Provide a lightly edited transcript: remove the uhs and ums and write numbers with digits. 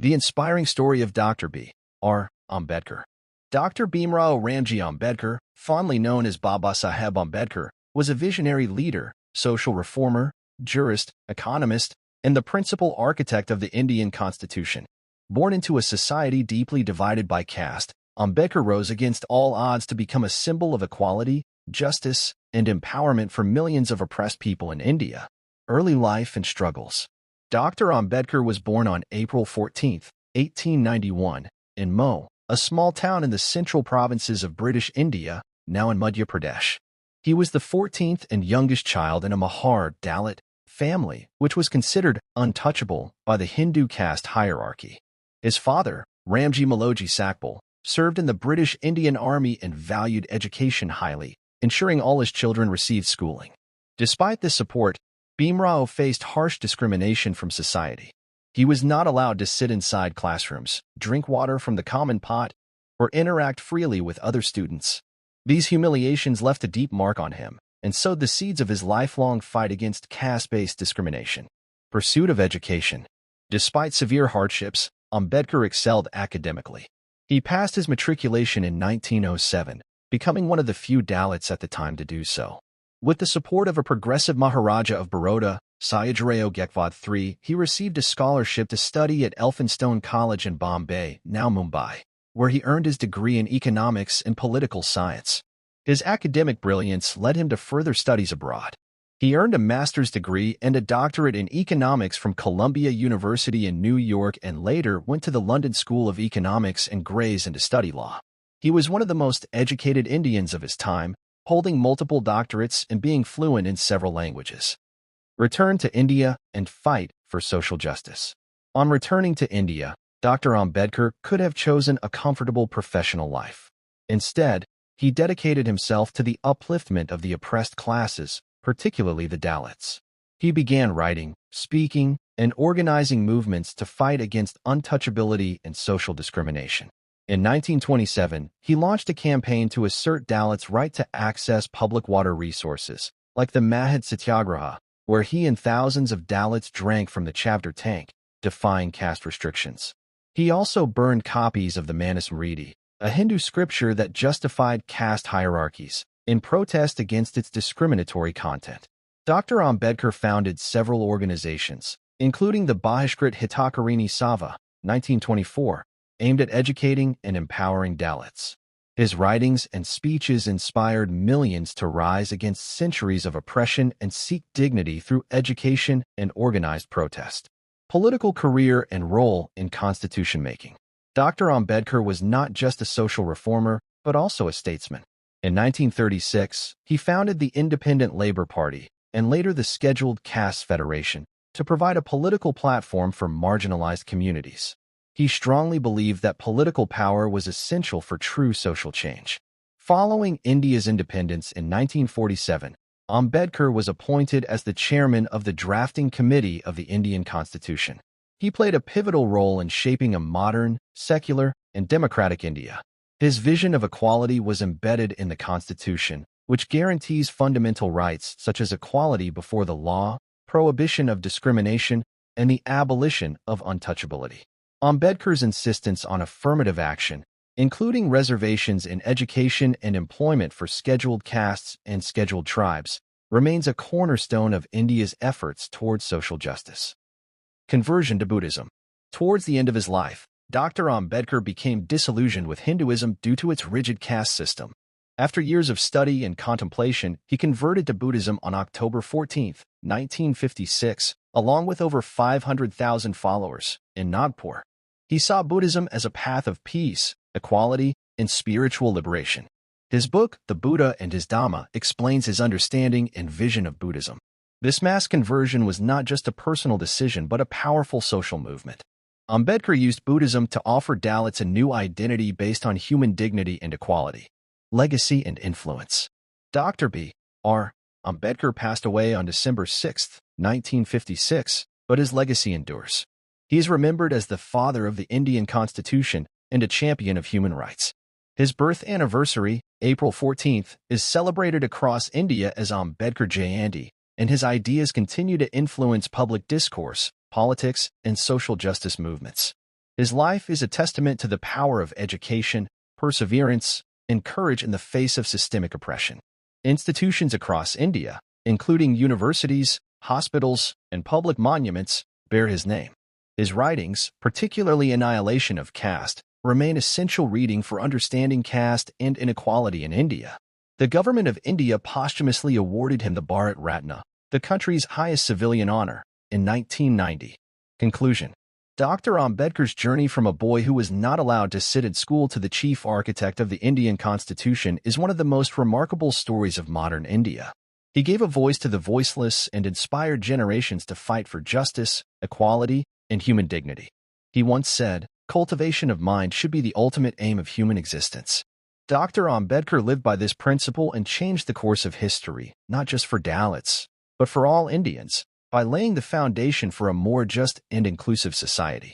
The inspiring story of Dr. B.R. Ambedkar. Dr. Bhimrao Ramji Ambedkar, fondly known as Baba Saheb Ambedkar, was a visionary leader, social reformer, jurist, economist, and the principal architect of the Indian Constitution. Born into a society deeply divided by caste, Ambedkar rose against all odds to become a symbol of equality, justice, and empowerment for millions of oppressed people in India. Early life and struggles. Dr. Ambedkar was born on April 14, 1891, in Mo, a small town in the central provinces of British India, now in Madhya Pradesh. He was the 14th and youngest child in a Mahar Dalit family, which was considered untouchable by the Hindu caste hierarchy. His father, Ramji Maloji Sakpal, served in the British Indian Army and valued education highly, ensuring all his children received schooling. Despite this support, Bhimrao faced harsh discrimination from society. He was not allowed to sit inside classrooms, drink water from the common pot, or interact freely with other students. These humiliations left a deep mark on him and sowed the seeds of his lifelong fight against caste-based discrimination. Pursuit of education. Despite severe hardships, Ambedkar excelled academically. He passed his matriculation in 1907, becoming one of the few Dalits at the time to do so. With the support of a progressive Maharaja of Baroda, Sayajirao Gaikwad III, he received a scholarship to study at Elphinstone College in Bombay, now Mumbai, where he earned his degree in economics and political science. His academic brilliance led him to further studies abroad. He earned a master's degree and a doctorate in economics from Columbia University in New York and later went to the London School of Economics and Gray's to study law. He was one of the most educated Indians of his time, holding multiple doctorates and being fluent in several languages. Return to India and fight for social justice. On returning to India, Dr. Ambedkar could have chosen a comfortable professional life. Instead, he dedicated himself to the upliftment of the oppressed classes, particularly the Dalits. He began writing, speaking, and organizing movements to fight against untouchability and social discrimination. In 1927, he launched a campaign to assert Dalits' right to access public water resources, like the Mahad Satyagraha, where he and thousands of Dalits drank from the Chavdar tank, defying caste restrictions. He also burned copies of the Manusmriti, a Hindu scripture that justified caste hierarchies, in protest against its discriminatory content. Dr. Ambedkar founded several organizations, including the Bahishkrit Hitakarini Sabha, 1924, aimed at educating and empowering Dalits. His writings and speeches inspired millions to rise against centuries of oppression and seek dignity through education and organized protest. Political career and role in constitution making. Dr. Ambedkar was not just a social reformer, but also a statesman. In 1936, he founded the Independent Labour Party and later the Scheduled Castes Federation to provide a political platform for marginalized communities. He strongly believed that political power was essential for true social change. Following India's independence in 1947, Ambedkar was appointed as the chairman of the drafting committee of the Indian Constitution. He played a pivotal role in shaping a modern, secular, and democratic India. His vision of equality was embedded in the Constitution, which guarantees fundamental rights such as equality before the law, prohibition of discrimination, and the abolition of untouchability. Ambedkar's insistence on affirmative action, including reservations in education and employment for scheduled castes and scheduled tribes, remains a cornerstone of India's efforts towards social justice. Conversion to Buddhism. Towards the end of his life, Dr. Ambedkar became disillusioned with Hinduism due to its rigid caste system. After years of study and contemplation, he converted to Buddhism on October 14, 1956, along with over 500,000 followers, in Nagpur. He saw Buddhism as a path of peace, equality, and spiritual liberation. His book, The Buddha and His Dhamma, explains his understanding and vision of Buddhism. This mass conversion was not just a personal decision but a powerful social movement. Ambedkar used Buddhism to offer Dalits a new identity based on human dignity and equality. Legacy and influence. Dr. B.R. Ambedkar passed away on December 6, 1956, but his legacy endures. He is remembered as the father of the Indian Constitution and a champion of human rights. His birth anniversary, April 14th, is celebrated across India as Ambedkar Jayanti, and his ideas continue to influence public discourse, politics, and social justice movements. His life is a testament to the power of education, perseverance, and courage in the face of systemic oppression. Institutions across India, including universities, hospitals, and public monuments, bear his name. His writings, particularly Annihilation of Caste, remain essential reading for understanding caste and inequality in India. The government of India posthumously awarded him the Bharat Ratna, the country's highest civilian honor, in 1990. Conclusion. Dr. Ambedkar's journey from a boy who was not allowed to sit at school to the chief architect of the Indian Constitution is one of the most remarkable stories of modern India. He gave a voice to the voiceless and inspired generations to fight for justice, equality, and human dignity. He once said, "Cultivation of mind should be the ultimate aim of human existence." Dr. Ambedkar lived by this principle and changed the course of history, not just for Dalits, but for all Indians, by laying the foundation for a more just and inclusive society.